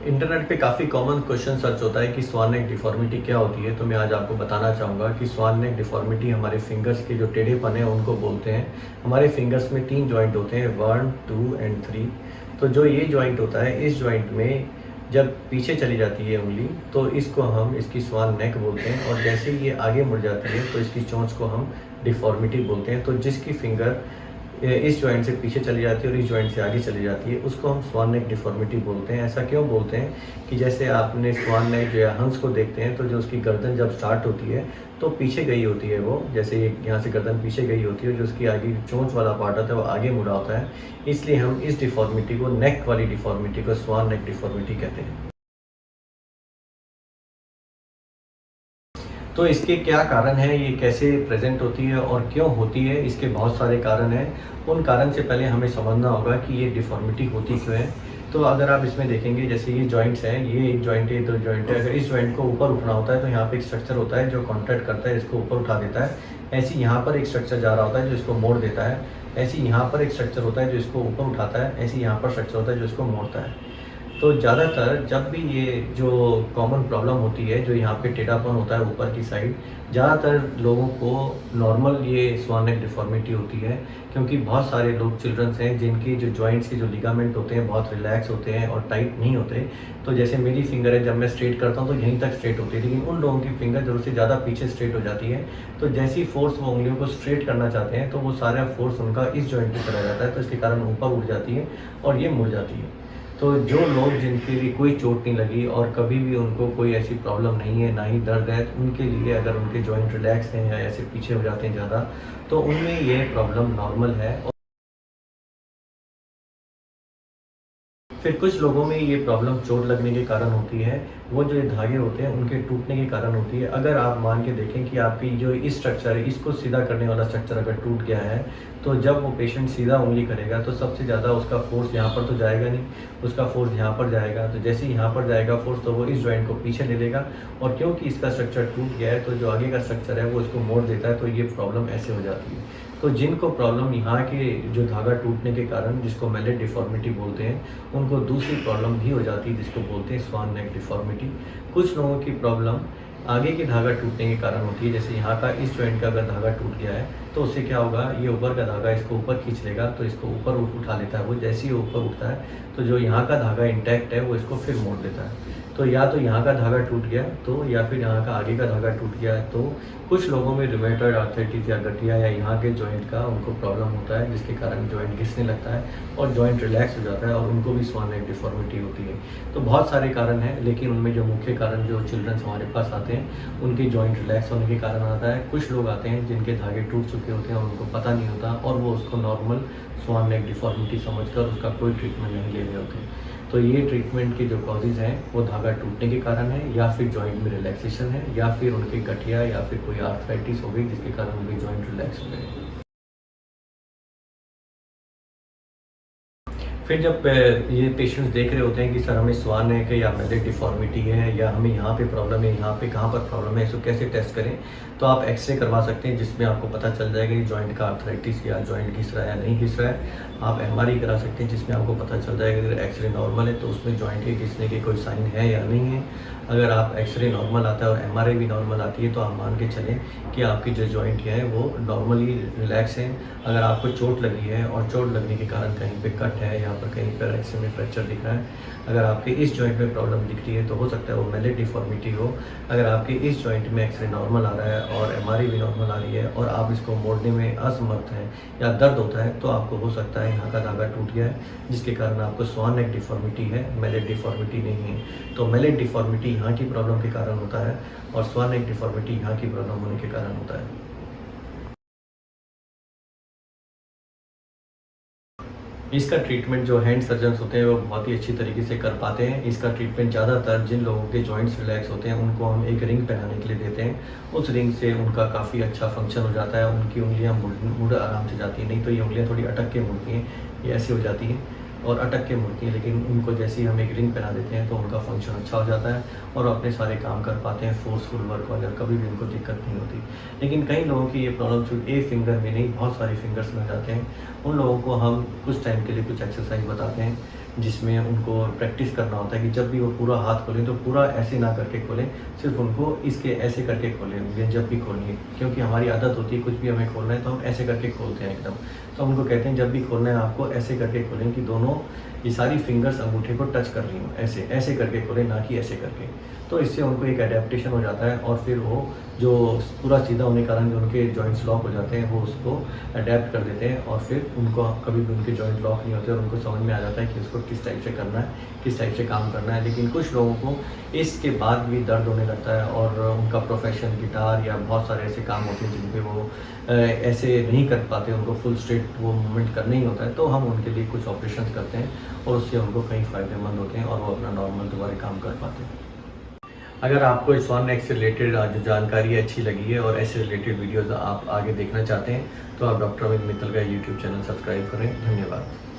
Internet पे काफ़ी common question search होता है कि स्वान नेक डिफ़ॉर्मिटी क्या होती है। तो मैं आज आपको बताना चाहूँगा कि स्वान नेक डिफ़ॉर्मिटी हमारे फिंगर्स के जो टेढ़ेपन है उनको बोलते हैं। हमारे फिंगर्स में 3 जॉइंट होते हैं, 1, 2 एंड 3। तो जो ये जॉइंट होता है, इस जॉइंट में जब पीछे चली जाती है उंगली तो इसको हम इसकी स्वान नेक बोलते हैं, और जैसे ही ये आगे मुड़ जाती है तो इसकी चोंच को हम डिफ़ॉर्मिटी बोलते हैं। तो जिसकी फिंगर इस जॉइंट से पीछे चली जाती है और इस जॉइंट से आगे चली जाती है, उसको हम स्वान नेक डिफ़ॉर्मिटी बोलते हैं। ऐसा क्यों बोलते हैं कि जैसे आपने स्वान नेक जो है हंस को देखते हैं, तो जो उसकी गर्दन जब स्टार्ट होती है तो पीछे गई होती है वो, जैसे यहाँ से गर्दन पीछे गई होती है, जो उसकी आगे चोंच वाला पार्ट होता है वो आगे मुड़ा होता है। इसलिए हम इस डिफ़ॉर्मिटी को, नेक वाली डिफ़ॉर्मिटी को, स्वान नेक डिफ़ॉर्मिटी कहते हैं। तो इसके क्या कारण हैं, ये कैसे प्रेज़ेंट होती है और क्यों होती है, इसके बहुत सारे कारण हैं। उन कारण से पहले हमें समझना होगा कि ये डिफ़ॉर्मिटी होती क्यों है। तो अगर आप इसमें देखेंगे, जैसे ये जॉइंट्स हैं, ये एक जॉइंट है, ये 2 जॉइंट है। अगर इस जॉइंट को ऊपर उठना होता है तो यहाँ पे एक स्ट्रक्चर होता है जो कॉन्ट्रैक्ट करता है, इसको ऊपर उठा देता है। ऐसे ही यहाँ पर एक स्ट्रक्चर जा रहा होता है जो इसको मोड़ देता है। ऐसे ही यहाँ पर एक स्ट्रक्चर होता है जो इसको ऊपर उठाता है। ऐसे ही यहाँ पर स्ट्रक्चर होता है जो इसको मोड़ता है। तो ज़्यादातर जब भी ये जो कॉमन प्रॉब्लम होती है, जो यहाँ पे टेढ़ापन होता है ऊपर की साइड, ज़्यादातर लोगों को नॉर्मल ये स्वान नेक डिफ़ॉर्मिटी होती है, क्योंकि बहुत सारे लोग चिल्ड्रंस हैं जिनकी जो जॉइंट्स के जो लिगामेंट होते हैं बहुत रिलैक्स होते हैं और टाइट नहीं होते। तो जैसे मेरी फिंगर है, जब मैं स्ट्रेट करता हूँ तो यहीं तक स्ट्रेट होती है, लेकिन उन लोगों की फिंगर ज़रूरत से ज़्यादा पीछे स्ट्रेट हो जाती है। तो जैसी फोर्स वो उंगलियों को स्ट्रेट करना चाहते हैं तो वो सारा फोर्स उनका इस जॉइंट पे चला जाता है, तो इसके कारण ऊपर उठ जाती है और ये मुड़ जाती है। तो जो लोग जिनके लिए कोई चोट नहीं लगी और कभी भी उनको कोई ऐसी प्रॉब्लम नहीं है, ना ही दर्द है, तो उनके लिए, अगर उनके जॉइंट रिलैक्स हैं या ऐसे पीछे हो जाते हैं ज़्यादा, तो उनमें ये प्रॉब्लम नॉर्मल है। फिर कुछ लोगों में ये प्रॉब्लम चोट लगने के कारण होती है, वो जो ये धागे होते हैं उनके टूटने के कारण होती है। अगर आप मान के देखें कि आपकी जो इस स्ट्रक्चर है, इसको सीधा करने वाला स्ट्रक्चर अगर टूट गया है, तो जब वो पेशेंट सीधा उंगली करेगा तो सबसे ज़्यादा उसका फोर्स यहाँ पर तो जाएगा नहीं, उसका फोर्स यहाँ पर जाएगा। तो जैसे ही यहाँ पर जाएगा फोर्स, तो वो इस जॉइंट को पीछे ले लेगा, और क्योंकि इसका स्ट्रक्चर टूट गया है तो जो आगे का स्ट्रक्चर है वो इसको मोड़ देता है, तो ये प्रॉब्लम ऐसे हो जाती है। तो जिनको प्रॉब्लम यहाँ के जो धागा टूटने के कारण, जिसको मैलेट डिफ़ॉर्मिटी बोलते हैं, उनको दूसरी प्रॉब्लम भी हो जाती है जिसको बोलते हैं स्वान नेक डिफ़ॉर्मिटी। कुछ लोगों की प्रॉब्लम आगे के धागा टूटने के कारण होती है, जैसे यहाँ का इस जॉइंट का अगर धागा टूट गया है तो उससे क्या होगा, ये ऊपर का धागा इसको ऊपर खींच लेगा, तो इसको ऊपर उठा लेता है। वो जैसे ही ऊपर उठता है तो जो यहाँ का धागा इंटैक्ट है वो इसको फिर मोड़ देता है। तो या तो यहाँ का धागा टूट गया, तो या फिर यहाँ का आगे का धागा टूट गया। तो कुछ लोगों में रूमेटॉइड आर्थराइटिस या गठिया या यहाँ के जॉइंट का उनको प्रॉब्लम होता है, जिसके कारण जॉइंट घिसने लगता है और जॉइंट रिलैक्स हो जाता है, और उनको भी स्वान नेक डिफ़ॉर्मिटी होती है। तो बहुत सारे कारण हैं, लेकिन उनमें जो मुख्य कारण जो चिल्ड्रंस हमारे पास आते हैं उनके जॉइंट रिलैक्स होने के कारण आता है। कुछ लोग आते हैं जिनके धागे टूट चुके होते हैं और उनको पता नहीं होता, और वो उसको नॉर्मल स्वान नेक डिफ़ॉर्मिटी समझकर उसका कोई ट्रीटमेंट नहीं ले रहे होते। तो ये ट्रीटमेंट के जो कॉजेज़ हैं वो धागा टूटने के कारण है, या फिर जॉइंट में रिलैक्सेशन है, या फिर उनके गठिया या फिर कोई आर्थराइटिस हो गई जिसके कारण उनके जॉइंट रिलैक्स हो गए। फिर जब ये पेशेंट्स देख रहे होते हैं कि सर हमें स्वान नेक है या मैलेट डिफ़ॉर्मिटी है, या हमें यहाँ पे प्रॉब्लम है, यहाँ पे कहाँ पर प्रॉब्लम है, इसको कैसे टेस्ट करें, तो आप एक्सरे करवा सकते हैं, जिसमें आपको पता चल जाएगा कि जॉइंट का आर्थराइटिस या जॉइंट घिस रहा है या नहीं घिस रहा है। आप एमआरआई करा सकते हैं, जिसमें आपको पता चल जाएगा अगर एक्सरे नॉर्मल है तो उसमें जॉइंट के घिसने के कोई साइन है या नहीं है। अगर आप एक्सरे नॉर्मल आता है और एमआरआई भी नॉर्मल आती है तो आप मान के चलें कि आपकी जो जॉइंट है वो नॉर्मली रिलैक्स है। अगर आपको चोट लगी है और चोट लगने के कारण कहीं पे कट है, यहाँ पर कहीं पर एक्सरे में फ्रैक्चर दिख रहा है, अगर आपके इस जॉइंट में प्रॉब्लम दिख रही है तो हो सकता है वो मैलेट डिफ़ॉर्मिटी हो। अगर आपके इस जॉइंट में एक्सरे नॉर्मल आ रहा है और एमआरआई भी नॉर्मल आ रही है और आप इसको मोड़ने में असमर्थ हैं या दर्द होता है, तो आपको हो सकता है यहाँ का धागा टूट गया है, जिसके कारण आपको स्वान नेक डिफ़ॉर्मिटी है, मैलेट डिफ़ॉर्मिटी नहीं है। तो मैलेट डिफ़ॉर्मिटी यहाँ की प्रॉब्लम के कारण होता है और स्वान नेक डिफ़ॉर्मिटी यहाँ की प्रॉब्लम होने के कारण होता है। इसका ट्रीटमेंट जो हैंड सर्जन्स होते हैं वो बहुत ही अच्छी तरीके से कर पाते हैं। इसका ट्रीटमेंट ज़्यादातर जिन लोगों के जॉइंट्स रिलैक्स होते हैं उनको हम एक रिंग पहनाने के लिए देते हैं। उस रिंग से उनका काफ़ी अच्छा फंक्शन हो जाता है, उनकी उंगलियां मुड़ आराम से जाती हैं। नहीं तो ये उंगलियां थोड़ी अटक के मुड़ती हैं, ये ऐसी हो जाती हैं और अटक के मुड़ती हैं, लेकिन उनको जैसे ही हम एक रिंग पहना देते हैं तो उनका फंक्शन अच्छा हो जाता है और अपने सारे काम कर पाते हैं, फोर्सफुल वर्क वगैरह कभी भी उनको दिक्कत नहीं होती। लेकिन कई लोगों की ये प्रॉब्लम सिर्फ एक फिंगर में नहीं, बहुत सारी फिंगर्स में जाते हैं। उन लोगों को हम कुछ टाइम के लिए कुछ एक्सरसाइज बताते हैं, जिसमें उनको प्रैक्टिस करना होता है कि जब भी वो पूरा हाथ खोलें तो पूरा ऐसे ना करके खोलें, सिर्फ उनको इसके ऐसे करके खोलें उंगलियाँ जब भी खोलनी है, क्योंकि हमारी आदत होती है कुछ भी हमें खोलना है तो हम ऐसे करके खोलते हैं एकदम। तो हम उनको कहते हैं जब भी खोलना है आपको ऐसे करके खोलें कि दोनों ये सारी फिंगर्स अंगूठे को टच कर रही हों, ऐसे ऐसे करके खोलें, ना कि ऐसे करके। तो इससे उनको एक एडेप्टेशन हो जाता है और फिर वो जो पूरा सीधा होने के कारण जो उनके जॉइंट्स लॉक हो जाते हैं वो उसको अडेप्ट कर देते हैं और फिर उनको कभी भी उनके जॉइंट लॉक नहीं होते और उनको समझ में आ जाता है कि उसको किस टाइप से करना है, किस टाइप से काम करना है। लेकिन कुछ लोगों को इसके बाद भी दर्द होने लगता है और उनका प्रोफेशन गिटार या बहुत सारे ऐसे काम होते हैं जिन पे वो ऐसे नहीं कर पाते, उनको फुल स्ट्रेट वो मूवमेंट करना ही होता है, तो हम उनके लिए कुछ ऑपरेशंस करते हैं और उससे उनको कई फ़ायदेमंद होते हैं और वो अपना नॉर्मल दोबारा काम कर पाते हैं। अगर आपको इस स्वान नेक से रिलेटेड जो जानकारी अच्छी लगी है और ऐसे रिलेटेड वीडियोज़ आप आगे देखना चाहते हैं तो आप डॉक्टर अमित मित्तल का यूट्यूब चैनल सब्सक्राइब करें। धन्यवाद।